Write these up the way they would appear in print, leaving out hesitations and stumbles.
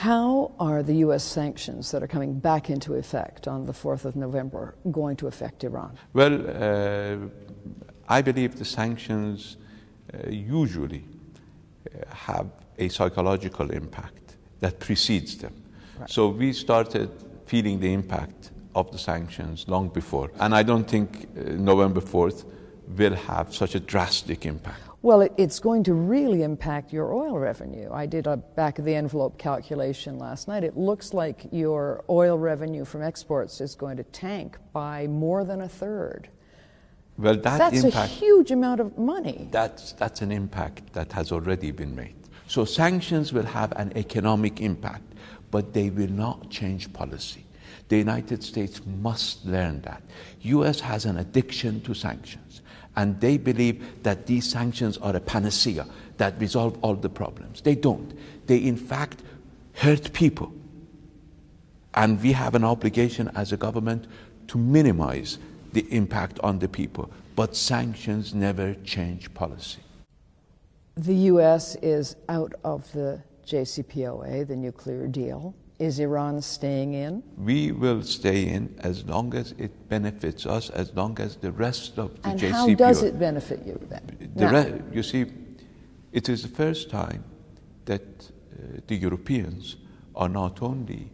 How are the U.S. sanctions that are coming back into effect on the 4th of November going to affect Iran? Well, I believe the sanctions usually have a psychological impact that precedes them. Right. So we started feeling the impact of the sanctions long before. And I don't think November 4th will have such a drastic impact. Well, it's going to really impact your oil revenue. I did a back-of-the-envelope calculation last night. It looks like your oil revenue from exports is going to tank by more than a third. Well, that's a huge amount of money. That's an impact that has already been made. So sanctions will have an economic impact, but they will not change policy. The United States must learn that. U.S. has an addiction to sanctions, and they believe that these sanctions are a panacea that resolve all the problems. They don't. They, in fact, hurt people. And we have an obligation as a government to minimize the impact on the people. But sanctions never change policy. The U.S. is out of the JCPOA, the nuclear deal. Is Iran staying in? We will stay in as long as it benefits us, as long as the rest of the JCPOA... And how does it benefit you then? You see, it is the first time that the Europeans are not only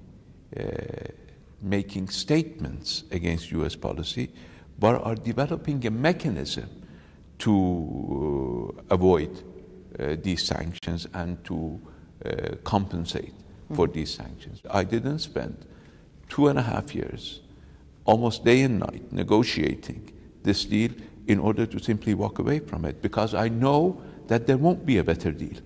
making statements against U.S. policy, but are developing a mechanism to avoid these sanctions and to compensate for these sanctions. I didn't spend 2.5 years, almost day and night, negotiating this deal in order to simply walk away from it, because I know that there won't be a better deal.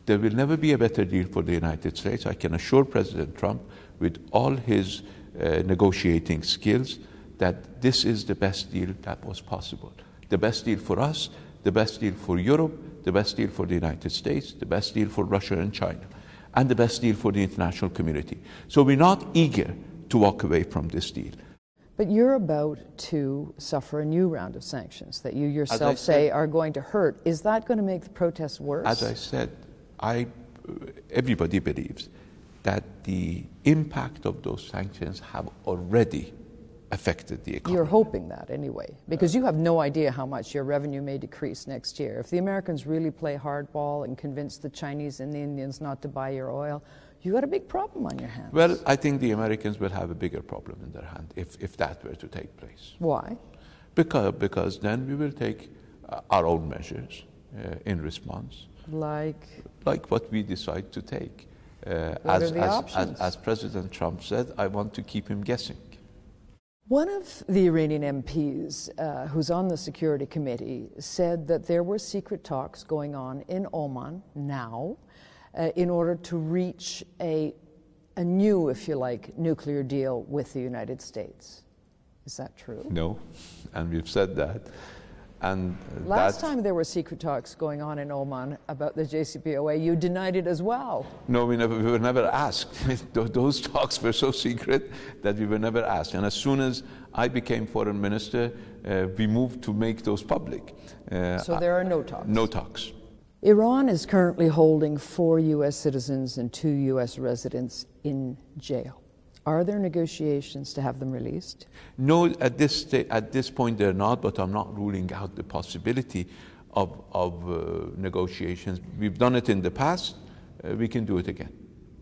There will never be a better deal for the United States. I can assure President Trump, with all his negotiating skills, that this is the best deal that was possible. The best deal for us, the best deal for Europe, the best deal for the United States, the best deal for Russia and China, and the best deal for the international community. So we're not eager to walk away from this deal. But you're about to suffer a new round of sanctions that you yourself say are going to hurt. Is that going to make the protests worse? As I said, everybody believes that the impact of those sanctions have already affected the economy. You're hoping that anyway, because you have no idea how much your revenue may decrease next year. If the Americans really play hardball and convince the Chinese and the Indians not to buy your oil, you got a big problem on your hands. Well, I think the Americans will have a bigger problem in their hand if that were to take place. Why? Because then we will take our own measures in response. Like what we decide to take. What are the options? As President Trump said, I want to keep him guessing. One of the Iranian MPs who's on the Security Committee said that there were secret talks going on in Oman now in order to reach a new, if you like, nuclear deal with the United States. Is that true? No, and we've said that. And last time there were secret talks going on in Oman about the JCPOA, you denied it as well. No, we were never asked. Those talks were so secret that we were never asked. And as soon as I became foreign minister, we moved to make those public. So there are no talks? No talks. Iran is currently holding 4 U.S. citizens and 2 U.S. residents in jail. Are there negotiations to have them released? No, at this point they're not, but I'm not ruling out the possibility of negotiations. We've done it in the past, we can do it again.